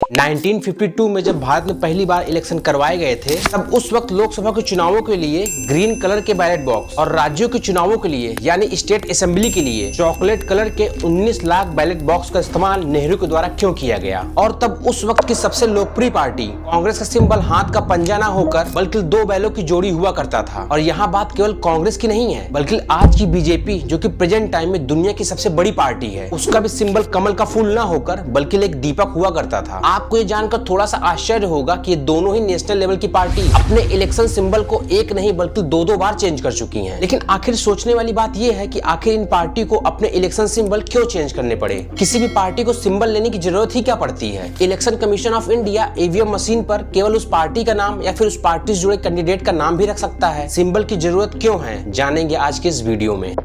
1952 में जब भारत में पहली बार इलेक्शन करवाए गए थे, तब उस वक्त लोकसभा के चुनावों के लिए ग्रीन कलर के बैलेट बॉक्स और राज्यों के चुनावों के लिए यानी स्टेट असेंबली के लिए चॉकलेट कलर के 19 लाख बैलेट बॉक्स का इस्तेमाल नेहरू के द्वारा क्यों किया गया। और तब उस वक्त की सबसे लोकप्रिय पार्टी कांग्रेस का सिंबल हाथ का पंजा न होकर बल्कि दो बैलों की जोड़ी हुआ करता था। और यहाँ बात केवल कांग्रेस की नहीं है, बल्कि आज की बीजेपी जो कि प्रेजेंट टाइम में दुनिया की सबसे बड़ी पार्टी है, उसका भी सिंबल कमल का फूल न होकर बल्कि एक दीपक हुआ करता था। आपको ये जानकर थोड़ा सा आश्चर्य होगा कि ये दोनों ही नेशनल लेवल की पार्टी अपने इलेक्शन सिंबल को एक नहीं बल्कि दो बार चेंज कर चुकी हैं। लेकिन आखिर सोचने वाली बात ये है कि आखिर इन पार्टी को अपने इलेक्शन सिंबल क्यों चेंज करने पड़े। किसी भी पार्टी को सिंबल लेने की जरूरत ही क्या पड़ती है। Election commission of India EVM machine पर केवल उस पार्टी का नाम या फिर उस पार्टी से जुड़े कैंडिडेट का नाम भी रख सकता है। सिंबल की जरूरत क्यों है, जानेंगे आज के इस वीडियो में।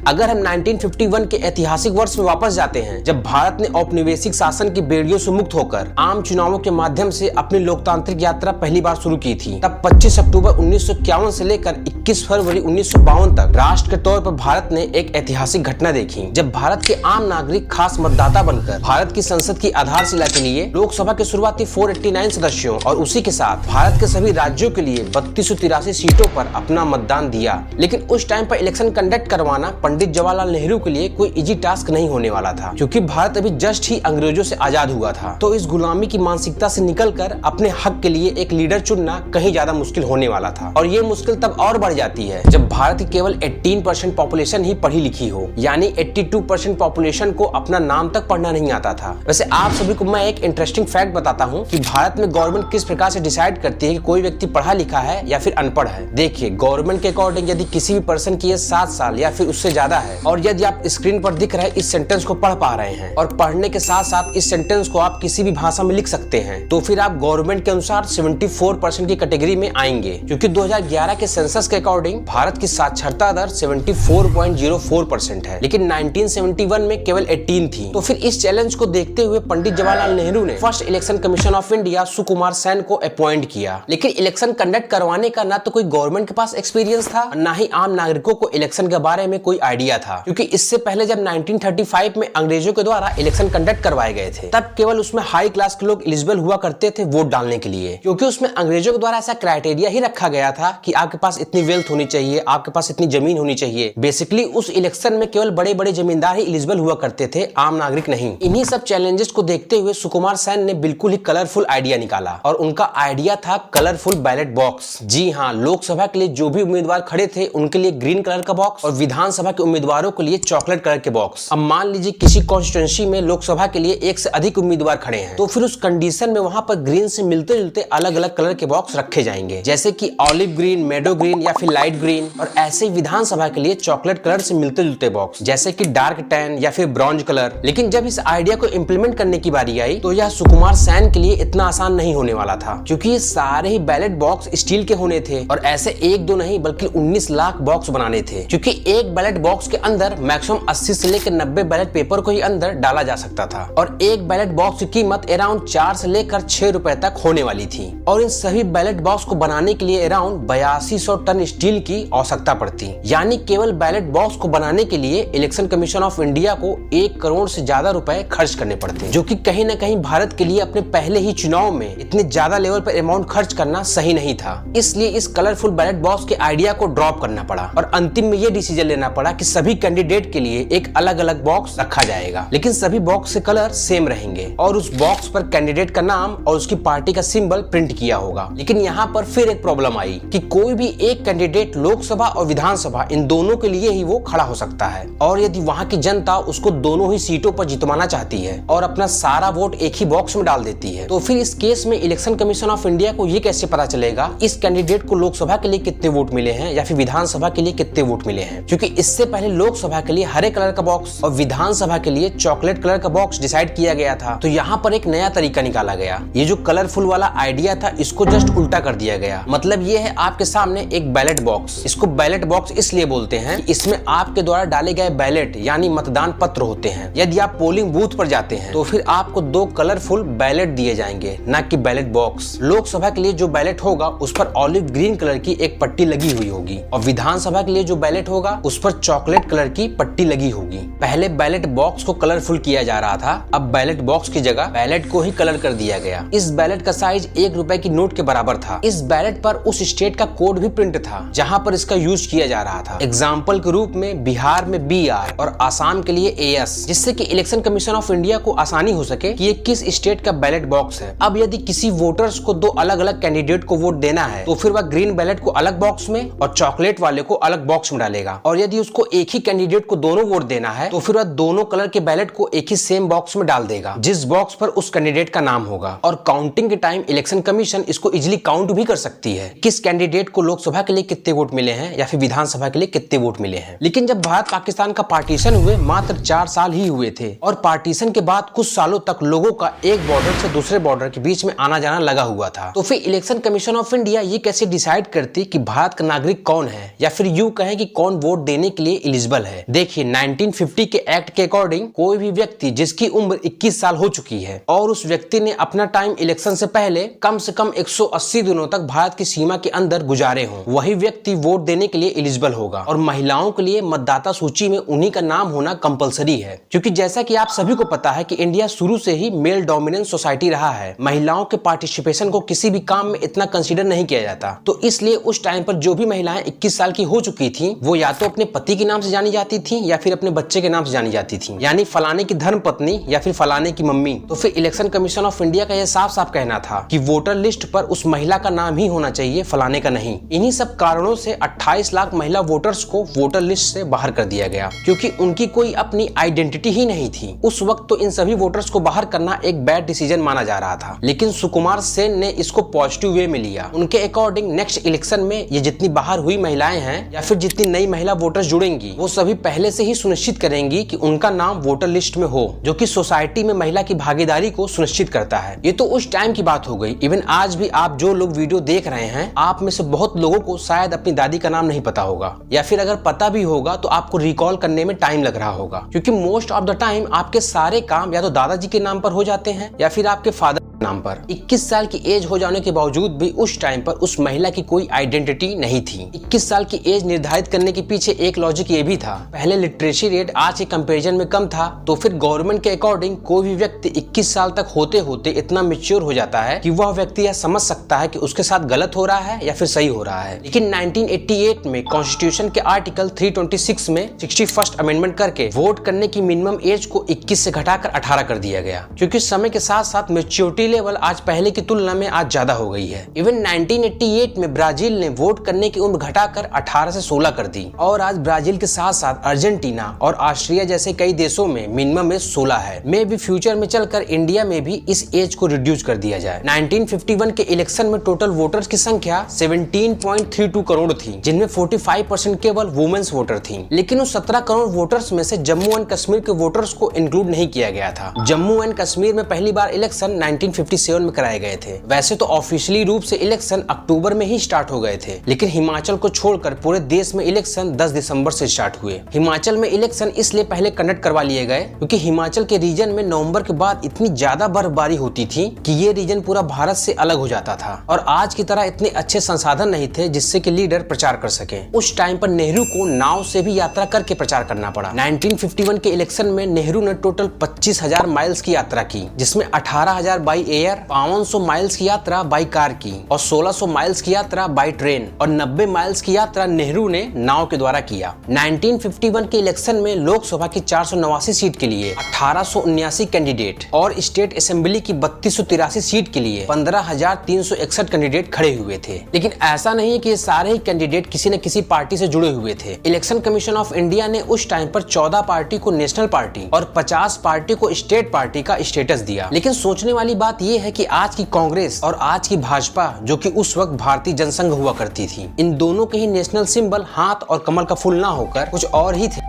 अगर हम 1951 के ऐतिहासिक वर्ष में वापस जाते हैं, जब भारत ने औपनिवेशिक शासन की बेड़ियों से मुक्त होकर आम चुनावों के माध्यम से अपनी लोकतांत्रिक यात्रा पहली बार शुरू की थी, तब 25 अक्टूबर 1951 से लेकर 21 फरवरी 1952 तक राष्ट्र के तौर पर भारत ने एक ऐतिहासिक घटना देखी, जब भारत के आम नागरिक खास मतदाता बनकर भारत की संसद की आधारशिला के लिए लोकसभा के शुरुआती 489 सदस्यों और उसी के साथ भारत के सभी राज्यों के लिए 3283 सीटों पर अपना मतदान दिया। लेकिन उस टाइम पर इलेक्शन कंडक्ट करवाना पंडित जवाहरलाल नेहरू के लिए कोई इजी टास्क नहीं होने वाला था, क्योंकि भारत अभी जस्ट ही अंग्रेजों से आजाद हुआ था। तो इस गुलामी की मानसिकता से निकलकर अपने हक के लिए एक लीडर चुनना कहीं ज्यादा मुश्किल होने वाला था। और ये मुश्किल तब और बढ़ जाती है जब भारत की केवल 18% पॉपुलेशन ही पढ़ी लिखी हो, यानी 82% पॉपुलेशन को अपना नाम तक पढ़ना नहीं आता था। वैसे आप सभी को मैं एक इंटरेस्टिंग फैक्ट बताता हूँ कि भारत में गवर्नमेंट किस प्रकार से डिसाइड करती है कि कोई व्यक्ति पढ़ा लिखा है या फिर अनपढ़ है। देखिए, गवर्नमेंट के अकॉर्डिंग यदि किसी भी पर्सन की एज 7 साल या फिर उससे ज्यादा है और यदि आप स्क्रीन पर दिख रहे इस सेंटेंस को पढ़ पा रहे हैं और पढ़ने के साथ साथ इस सेंटेंस को आप किसी भी भाषा में लिख सकते हैं, तो फिर आप गवर्नमेंट के अनुसार 74% की कैटेगरी में आएंगे, क्योंकि 2011 के सेंसस के अकॉर्डिंग भारत की साक्षरता दर 74.04% है, लेकिन 1971 में केवल 18 थी। तो फिर इस चैलेंज को देखते हुए पंडित जवाहरलाल नेहरू ने first election commission of India Sukumar Sen को अपॉइंट किया। लेकिन इलेक्शन कंडक्ट करवाने का ना तो कोई गवर्नमेंट के पास एक्सपीरियंस था, ना ही आम नागरिकों को इलेक्शन के बारे में कोई आइडिया था, क्योंकि इससे पहले जब 1935 में अंग्रेजों के द्वारा इलेक्शन कंडक्ट करवाए गए थे, तब केवल उसमें हाई क्लास के लोग एलिजिबल हुआ करते थे वोट डालने के लिए, क्योंकि उसमें अंग्रेजों के द्वारा ऐसा क्राइटेरिया ही रखा गया था कि आपके पास इतनी वेल्थ होनी चाहिए, आपके पास इतनी जमीन होनी चाहिए। बेसिकली उस इलेक्शन में केवल बड़े बड़े जमींदार ही एलिजिबल हुआ करते थे, आम नागरिक नहीं। इन्हीं सब चैलेंजेस को देखते हुए सुकुमार सेन ने बिल्कुल ही कलरफुल आइडिया निकाला, और उनका आइडिया था कलरफुल बैलेट बॉक्स। जी हाँ, लोकसभा के लिए जो भी उम्मीदवार खड़े थे उनके लिए ग्रीन कलर का बॉक्स और विधानसभा के उम्मीदवारों के लिए चॉकलेट कलर के बॉक्स। अब मान लीजिए किसी कॉन्स्टिट्यूएंसी में लोकसभा के लिए एक से अधिक उम्मीदवार खड़े हैं, तो फिर उस कंडीशन में वहां पर ग्रीन से मिलते जुलते अलग अलग कलर के बॉक्स रखे जाएंगे, जैसे कि ऑलिव ग्रीन, मेडो ग्रीन या फिर लाइट ग्रीन। और ऐसे ही विधानसभा के लिए चॉकलेट कलर से मिलते जुलते बॉक्स, जैसे कि डार्क टैन या फिर ब्रॉन्ज कलर। लेकिन जब इस आइडिया को इम्प्लीमेंट करने की बारी आई, तो यह सुकुमार सेन के लिए इतना आसान नहीं होने वाला था, क्योंकि ये सारे ही बैलेट बॉक्स स्टील के होने थे और ऐसे एक दो नहीं बल्कि 19 लाख बॉक्स बनाने थे, क्योंकि एक बैलेट बॉक्स के अंदर मैक्सिमम 80 से लेकर 90 बैलेट पेपर को ही अंदर डाला जा सकता था। और एक बैलेट बॉक्स की कीमत अराउंड 4 से लेकर 6 रुपए तक होने वाली थी। और इन सभी बैलेट बॉक्स को बनाने के लिए अराउंड 8200 टन स्टील की आवश्यकता पड़ती, यानी केवल बैलेट बॉक्स को बनाने के लिए इलेक्शन कमीशन ऑफ इंडिया को 1 करोड़ से ज्यादा रुपए खर्च करने पड़ते, जो कि कहीं न कहीं भारत के लिए अपने पहले ही चुनाव में इतने ज्यादा लेवल पर अमाउंट खर्च करना सही नहीं था। इसलिए इस कलरफुल बैलेट बॉक्स के आइडिया को ड्रॉप करना पड़ा और अंतिम में यह डिसीजन लेना पड़ा कि सभी कैंडिडेट के लिए एक अलग अलग बॉक्स रखा जाएगा, लेकिन सभी बॉक्स के कलर सेम रहेंगे और उस बॉक्स पर कैंडिडेट का नाम और उसकी पार्टी का सिंबल प्रिंट किया होगा। लेकिन यहाँ पर फिर एक प्रॉब्लम आई कि कोई भी एक कैंडिडेट लोकसभा और विधानसभा इन दोनों के लिए ही वो खड़ा हो सकता है, और यदि वहाँ की जनता उसको दोनों ही सीटों पर जितवाना चाहती है और अपना सारा वोट एक ही बॉक्स में डाल देती है, तो फिर इस केस में इलेक्शन कमीशन ऑफ इंडिया को ये कैसे पता चलेगा इस कैंडिडेट को लोकसभा के लिए कितने वोट मिले हैं या फिर विधानसभा के लिए कितने वोट मिले हैं। क्योंकि इससे पहले लोकसभा के लिए हरे कलर का बॉक्स और विधानसभा के लिए चॉकलेट कलर का बॉक्स डिसाइड किया गया था। तो यहाँ पर एक नया तरीका निकाला गया। ये जो कलरफुल वाला आइडिया था इसको जस्ट उल्टा कर दिया गया। मतलब ये है आपके सामने एक बैलेट बॉक्स। इसको बैलेट बॉक्स इसलिए बोलते हैं कि इसमें आपके द्वारा डाले गए बैलेट यानी मतदान पत्र होते हैं। यदि आप पोलिंग बूथ पर जाते हैं तो फिर आपको 2 कलरफुल बैलेट दिए जाएंगे, ना कि बैलेट बॉक्स। लोकसभा के लिए जो बैलेट होगा उस पर ऑलिव ग्रीन कलर की एक पट्टी लगी हुई होगी और विधानसभा के लिए जो बैलेट होगा उस पर चॉकलेट कलर की पट्टी लगी होगी। पहले बैलेट बॉक्स को कलरफुल किया जा रहा था, अब बैलेट बॉक्स की जगह बैलेट को ही कलर कर दिया गया। इस बैलेट का साइज 1 रुपए की नोट के बराबर था। इस बैलेट पर उस स्टेट का कोड भी प्रिंट था जहाँ पर इसका यूज किया जा रहा था। एग्जाम्पल के रूप में बिहार में BR और आसाम के लिए AS, जिससे कि इलेक्शन कमीशन ऑफ इंडिया को आसानी हो सके कि ये किस स्टेट का बैलेट बॉक्स है। अब यदि किसी वोटर्स को 2 अलग अलग कैंडिडेट को वोट देना है तो फिर वह ग्रीन बैलेट को अलग बॉक्स में और चॉकलेट वाले को अलग बॉक्स में डालेगा, और यदि उसको एक ही कैंडिडेट को दोनों वोट देना है तो फिर वह दोनों कलर के बैलेट को एक ही सेम बॉक्स में डाल देगा, जिस बॉक्स पर उस कैंडिडेट का नाम होगा। और काउंटिंग के टाइम इलेक्शन कमीशन इसको इजिली काउंट भी कर सकती है, किस कैंडिडेट को लोकसभा के लिए कितने वोट मिले हैं या फिर विधानसभा के लिए कितने वोट मिले हैं। लेकिन जब भारत पाकिस्तान का पार्टीशन हुए मात्र 4 साल ही हुए थे, और पार्टीशन के बाद कुछ सालों तक लोगों का एक बॉर्डर से दूसरे बॉर्डर के बीच में आना जाना लगा हुआ था, तो फिर इलेक्शन कमीशन ऑफ इंडिया ये कैसे डिसाइड करती कि भारत का नागरिक कौन है, या फिर यूं कहें कि कौन वोट देने के लिए एलिजिबल है। देखिए 1950 के एक्ट के अकॉर्डिंग कोई भी व्यक्ति जिसकी उम्र 21 साल हो चुकी है और उस व्यक्ति ने अपना टाइम इलेक्शन से पहले कम से कम 180 दिनों तक भारत की सीमा के अंदर गुजारे हों, वही व्यक्ति वोट देने के लिए एलिजिबल होगा। और महिलाओं के लिए मतदाता सूची में उन्हीं का नाम होना कंपलसरी है, क्योंकि जैसा कि आप सभी को पता है कि इंडिया शुरू से ही मेल डोमिनेंस सोसाइटी रहा है। महिलाओं के पार्टिसिपेशन को किसी भी काम में इतना कंसीडर नहीं किया जाता, तो इसलिए उस टाइम पर जो भी महिलाएं 21 साल की हो चुकी थी वो या तो अपने पति के नाम से जानी जाती थी या फिर अपने बच्चे के नाम से जानी जाती थी, यानी फलाने की धर्म पत्नी या फिर फलाने की मम्मी। तो फिर इलेक्शन कमीशन ऑफ इंडिया का यह साफ साफ कहना था कि वोटर लिस्ट पर उस महिला का नाम ही होना चाहिए, फलाने का नहीं। इन्हीं सब कारणों से 28 लाख महिला वोटर्स को वोटर लिस्ट से बाहर कर दिया गया, क्योंकि उनकी कोई अपनी आइडेंटिटी ही नहीं थी। उस वक्त तो इन सभी वोटर्स को बाहर करना एक बैड डिसीजन माना जा रहा था, लेकिन सुकुमार सेन ने इसको पॉजिटिव वे में लिया। उनके अकॉर्डिंग नेक्स्ट इलेक्शन में ये जितनी बाहर हुई महिलाएं हैं या फिर जितनी नई महिला वोटर्स जुड़ेंगी वो सभी पहले से ही सुनिश्चित करेंगी कि उनका नाम वोटर लिस्ट में हो, जो कि सोसाइटी में महिला की भागीदारी को सुनिश्चित करता है। ये तो उस टाइम की बात हो गई। इवन आज भी आप जो लोग वीडियो देख रहे हैं, आप में से बहुत लोगों को शायद अपनी दादी का नाम नहीं पता होगा, या फिर अगर पता भी होगा तो आपको रिकॉल करने में टाइम लग रहा होगा, क्योंकि मोस्ट ऑफ द टाइम आपके सारे काम या तो दादाजी के नाम पर हो जाते हैं या फिर आपके फादर नाम पर। 21 साल की एज हो जाने के बावजूद भी उस टाइम पर उस महिला की कोई आइडेंटिटी नहीं थी। 21 साल की एज निर्धारित करने के पीछे एक लॉजिक ये भी था, पहले लिटरेसी रेट आज के कंपैरिजन में कम था, तो फिर गवर्नमेंट के अकॉर्डिंग कोई भी व्यक्ति 21 साल तक होते होते इतना मैच्योर हो जाता है कि वह व्यक्ति यह समझ सकता है कि उसके साथ गलत हो रहा है या फिर सही हो रहा है। लेकिन 1988 में कॉन्स्टिट्यूशन के आर्टिकल 326 में 61st अमेंडमेंट करके वोट करने की मिनिमम एज को 21 से घटाकर 18 कर दिया गया, क्योंकि समय के साथ साथ मैच्योरिटी लेवल आज पहले की तुलना में आज ज्यादा हो गई है। इवन 1988 में ब्राजील ने वोट करने की उम्र घटाकर 18 से 16 कर दी, और आज ब्राजील के साथ साथ अर्जेंटीना और ऑस्ट्रिया जैसे कई देशों में मिनिमम एज 16 है। मे भी फ्यूचर में चलकर इंडिया में भी इस एज को रिड्यूस कर दिया जाए। 1951 के इलेक्शन में टोटल वोटर्स की संख्या 17.32 करोड़ थी, जिनमें 45% केवल वुमेन्स वोटर थी। लेकिन उस 17 करोड़ वोटर्स में से जम्मू एंड कश्मीर के वोटर्स को इंक्लूड नहीं किया गया था। जम्मू एंड कश्मीर में पहली बार इलेक्शन 1957 में कराए गए थे। वैसे तो ऑफिशियली रूप से इलेक्शन अक्टूबर में ही स्टार्ट हो गए थे, लेकिन हिमाचल को छोड़कर पूरे देश में इलेक्शन 10 दिसंबर से स्टार्ट हुए। हिमाचल में इलेक्शन इसलिए पहले कंडक्ट करवा लिए गए क्योंकि हिमाचल के रीजन में नवंबर के बाद इतनी ज्यादा बर्फबारी होती थी कि ये रीजन पूरा भारत से अलग हो जाता था, और आज की तरह इतने अच्छे संसाधन नहीं थे जिससे कि लीडर प्रचार कर सके। उस टाइम पर नेहरू को नाव से भी यात्रा करके प्रचार करना पड़ा। 1951 के इलेक्शन में नेहरू ने टोटल 25,000 माइल्स की यात्रा की, जिसमें 18,000 बाई एयर, 500 माइल्स की यात्रा बाई कार की, और 1600 माइल्स की यात्रा बाई ट्रेन, और 90 माइल्स की यात्रा नेहरू ने नाव के द्वारा किया। 1951 के इलेक्शन में लोकसभा की 489 सीट के लिए 1879 कैंडिडेट और स्टेट असेंबली की 3283 सीट के लिए 15,361 कैंडिडेट खड़े हुए थे। लेकिन ऐसा नहीं है कि ये सारे ही कैंडिडेट किसी न किसी पार्टी से जुड़े हुए थे। इलेक्शन कमीशन ऑफ इंडिया ने उस टाइम पर 14 पार्टी को नेशनल पार्टी और 50 पार्टी को स्टेट पार्टी का स्टेटस दिया। लेकिन सोचने वाली बात यह है कि आज की कांग्रेस और आज की भाजपा, जो कि उस वक्त भारतीय जनसंघ हुआ करती थी, इन दोनों के ही नेशनल सिंबल हाथ और कमल का फूल ना होकर कुछ और ही थे।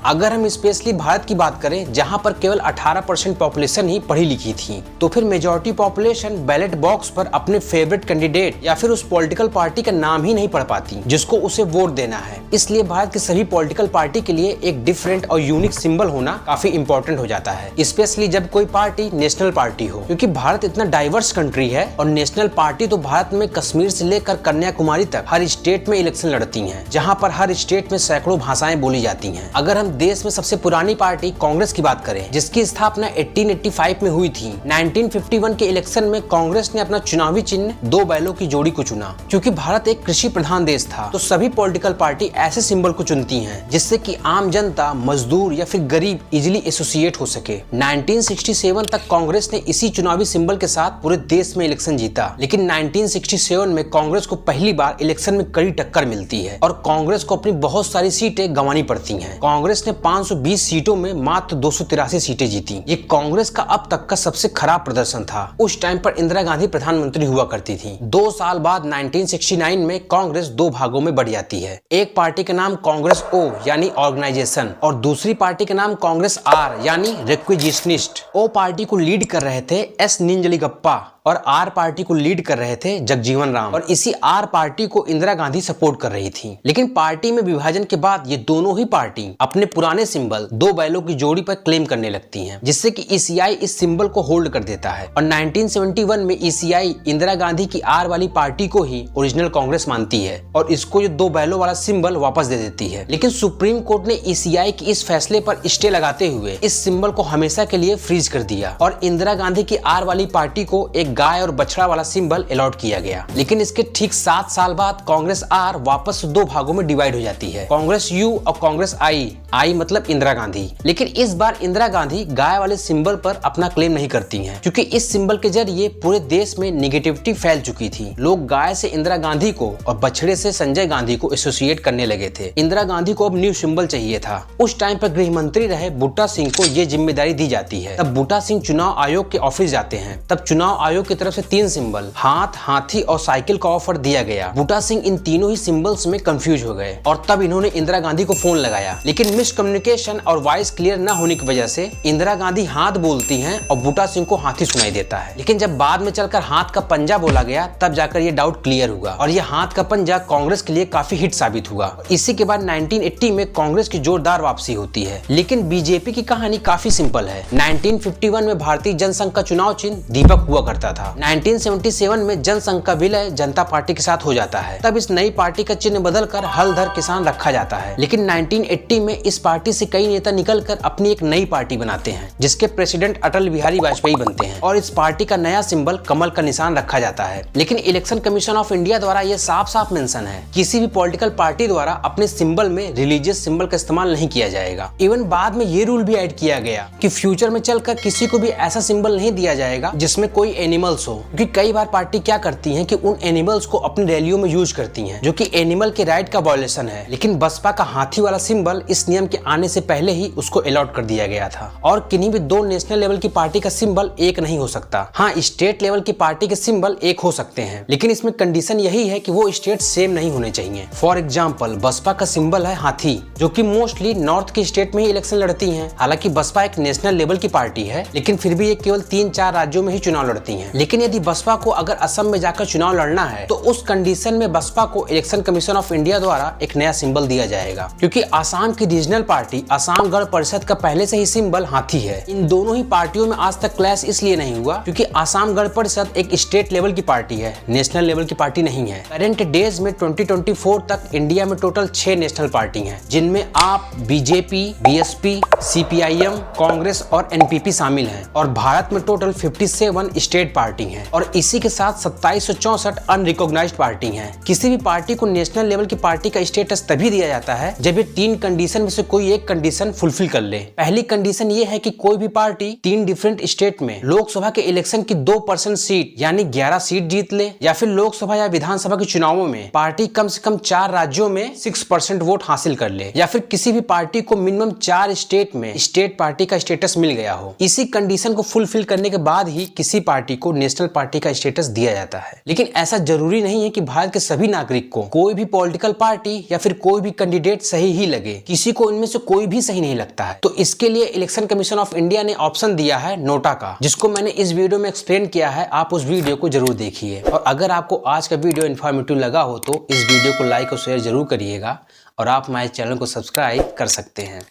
अगर हम स्पेशली भारत की बात करें, जहां पर केवल 18% पॉपुलेशन ही पढ़ी लिखी थी, तो फिर मेजॉरिटी पॉपुलेशन बैलेट बॉक्स पर अपने फेवरेट कैंडिडेट या फिर उस पॉलिटिकल पार्टी का नाम ही नहीं पढ़ पाती जिसको उसे वोट देना है। इसलिए भारत के सभी पॉलिटिकल पार्टी के लिए एक डिफरेंट और यूनिक सिंबल होना काफी इंपॉर्टेंट हो जाता है, स्पेशली जब कोई पार्टी नेशनल पार्टी हो, क्योंकि भारत इतना डाइवर्स कंट्री है और नेशनल पार्टी तो भारत में कश्मीर से लेकर कन्याकुमारी तक हर स्टेट में इलेक्शन लड़ती हैं, जहां पर हर स्टेट में सैकड़ों भाषाएं बोली जाती हैं। अगर हम देश में सबसे पुरानी पार्टी कांग्रेस की बात करें, जिसकी स्थापना 1885 में हुई थी, 1951 के इलेक्शन में कांग्रेस ने अपना चुनावी चिन्ह 2 बैलों की जोड़ी को चुना। क्योंकि भारत एक कृषि प्रधान देश था, तो सभी पॉलिटिकल पार्टी ऐसे सिंबल को चुनती हैं जिससे कि आम जनता, मजदूर या फिर गरीब इजिली एसोसिएट हो सके। 1967 तक कांग्रेस ने इसी चुनावी सिंबल के साथ पूरे देश में इलेक्शन जीता, लेकिन 1967 में कांग्रेस को पहली बार इलेक्शन में कड़ी टक्कर मिलती है और कांग्रेस को अपनी बहुत सारी सीटें गंवानी पड़ती हैं। कांग्रेस ने 520 सीटों में मात्र 283 सीटें जीती। ये कांग्रेस का अब तक का सबसे खराब प्रदर्शन था। उस टाइम पर इंदिरा गांधी प्रधानमंत्री हुआ करती थी। 2 साल बाद 1969 में कांग्रेस 2 भागों में बढ़ जाती है। एक पार्टी का नाम कांग्रेस ओ यानी ऑर्गेनाइजेशन और दूसरी पार्टी का नाम कांग्रेस आर यानी रिक्विजिशनिस्ट। ओ पार्टी को लीड कर रहे थे एस निंजलिगप्पा और आर पार्टी को लीड कर रहे थे जगजीवन राम, और इसी आर पार्टी को इंदिरा गांधी सपोर्ट कर रही थी। लेकिन पार्टी में विभाजन के बाद ये दोनों ही पार्टी अपने पुराने सिंबल 2 बैलों की जोड़ी पर क्लेम करने लगती हैं, जिससे कि ईसीआई इस सिंबल को होल्ड कर देता है और 1971 में ईसीआई इंदिरा गांधी की आर वाली पार्टी को ही ओरिजिनल कांग्रेस मानती है और इसको ये 2 बैलों वाला सिंबल वापस दे देती है। लेकिन सुप्रीम कोर्ट ने ईसीआई के इस फैसले पर स्टे लगाते हुए इस सिंबल को हमेशा के लिए फ्रीज कर दिया और इंदिरा गांधी की आर वाली पार्टी को एक गाय और बछड़ा वाला सिंबल अलॉट किया गया। लेकिन इसके ठीक 7 साल बाद कांग्रेस आर वापस 2 भागों में डिवाइड हो जाती है, कांग्रेस यू और कांग्रेस आई मतलब इंदिरा गांधी। लेकिन इस बार इंदिरा गांधी गाय वाले सिंबल पर अपना क्लेम नहीं करती हैं, क्योंकि इस सिंबल के जरिए पूरे देश में निगेटिविटी फैल चुकी थी। लोग गाय से इंदिरा गांधी को और बछड़े से संजय गांधी को एसोसिएट करने लगे थे। इंदिरा गांधी को अब न्यू सिंबल चाहिए था। उस टाइम पर गृह मंत्री रहे बूटा सिंह को ये जिम्मेदारी दी जाती है। तब बूटा सिंह चुनाव आयोग के ऑफिस जाते हैं। तब चुनाव आयोग की तरफ से 3 सिंबल हाथ, हाथी और साइकिल का ऑफर दिया गया। बूटा सिंह इन तीनों ही सिंबल्स में कंफ्यूज हो गए और तब इन्होंने इंदिरा गांधी को फोन लगाया। लेकिन मिसकम्युनिकेशन और वॉइस क्लियर न होने की वजह से इंदिरा गांधी हाथ बोलती हैं और बूटा सिंह को हाथी सुनाई देता है। लेकिन जब बाद में चलकर हाथ का पंजा बोला गया, तब जाकर ये डाउट क्लियर हुआ और ये हाथ का पंजा कांग्रेस के लिए काफी हिट साबित हुआ। इसी के बाद 1980 में कांग्रेस की जोरदार वापसी होती है। लेकिन बीजेपी की कहानी काफी सिंपल है। 1951 में भारतीय जनसंघ का चुनाव चिन्ह दीपक हुआ करता था। 1977 में जनसंघ का विलय जनता पार्टी के साथ हो जाता है। तब इस नई पार्टी का चिन्ह बदलकर हलधर किसान रखा जाता है। लेकिन 1980 में इस पार्टी से कई नेता निकलकर अपनी एक नई पार्टी बनाते हैं, जिसके प्रेसिडेंट अटल बिहारी वाजपेयी बनते हैं और इस पार्टी का नया सिंबल कमल का निशान रखा जाता है। लेकिन इलेक्शन कमीशन ऑफ इंडिया द्वारा यह साफ साफ मेंशन है, किसी भी पॉलिटिकल पार्टी द्वारा अपने सिंबल में रिलीजियस सिंबल का इस्तेमाल नहीं किया जाएगा। इवन बाद में ये रूल भी ऐड किया गया कि फ्यूचर में चलकर किसी को भी ऐसा सिंबल नहीं दिया जाएगा जिसमें कोई एनिमल्स हो, क्योंकि कई बार पार्टी क्या करती है कि उन एनिमल्स को अपनी रैलियों में यूज करती हैं, जो कि एनिमल के राइट का वायलेशन है। लेकिन बसपा का हाथी वाला सिंबल इस नियम के आने से पहले ही उसको अलॉट कर दिया गया था और किन्हीं भी 2 नेशनल लेवल की पार्टी का सिंबल एक नहीं हो सकता। हाँ, स्टेट लेवल की पार्टी के सिंबल एक हो सकते हैं, लेकिन इसमें कंडीशन यही है कि वो स्टेट सेम नहीं होने चाहिए। फॉर एग्जाम्पल, बसपा का सिंबल है हाथी, जो कि मोस्टली नॉर्थ की स्टेट में ही इलेक्शन लड़ती है। हालांकि बसपा एक नेशनल लेवल की पार्टी है, लेकिन फिर भी ये केवल 3-4 राज्यों में ही चुनाव लड़ती है। लेकिन यदि बसपा को अगर असम में जाकर चुनाव लड़ना है, तो उस कंडीशन में बसपा को इलेक्शन कमीशन ऑफ इंडिया द्वारा एक नया सिंबल दिया जाएगा, क्योंकि आसाम की रीजनल पार्टी असम गण परिषद का पहले से ही सिंबल हाथी है। इन दोनों ही पार्टियों में आज तक क्लैश इसलिए नहीं हुआ क्योंकि असम गण परिषद एक स्टेट लेवल की पार्टी है, नेशनल लेवल की पार्टी नहीं है। करंट डेज में 2024 तक इंडिया में टोटल 6 नेशनल पार्टी हैं, जिनमें आप, बीजेपी, बीएसपी, सीपीआईएम, कांग्रेस और एनपीपी शामिल हैं और भारत में टोटल 57 स्टेट पार्टी हैं और इसी के साथ 2764 अनरिकॉग्नाइज्ड पार्टी हैं। किसी भी पार्टी को नेशनल लेवल की पार्टी का स्टेटस तभी दिया जाता है जब ये 3 कंडीशन में से कोई एक कंडीशन फुलफिल कर ले। पहली कंडीशन ये है कि कोई भी पार्टी 3 डिफरेंट स्टेट में लोकसभा के इलेक्शन की 2% सीट यानी 11 सीट जीत ले, या फिर लोकसभा या विधानसभा के चुनावों में पार्टी कम से कम 4 राज्यों में 6% वोट हासिल कर ले, या फिर किसी भी पार्टी को मिनिमम 4 स्टेट में स्टेट पार्टी का स्टेटस मिल गया हो। इसी कंडीशन को फुलफिल करने के बाद ही किसी पार्टी को को नेशनल पार्टी का स्टेटस दिया जाता है। लेकिन ऐसा जरूरी नहीं है कि भारत के सभी नागरिक को कोई भी पॉलिटिकल पार्टी या फिर कोई भी कैंडिडेट सही ही लगे। किसी को इनमें से कोई भी सही नहीं लगता है। तो इसके लिए इलेक्शन कमीशन ऑफ इंडिया ने ऑप्शन दिया है नोटा का, जिसको मैंने इस वीडियो में एक्सप्लेन किया है। आप उस वीडियो को जरूर देखिए। और अगर आपको आज का वीडियो इन्फॉर्मेटिव लगा हो तो इस वीडियो को लाइक और शेयर जरूर करिएगा और आप हमारे चैनल को सब्सक्राइब कर सकते हैं।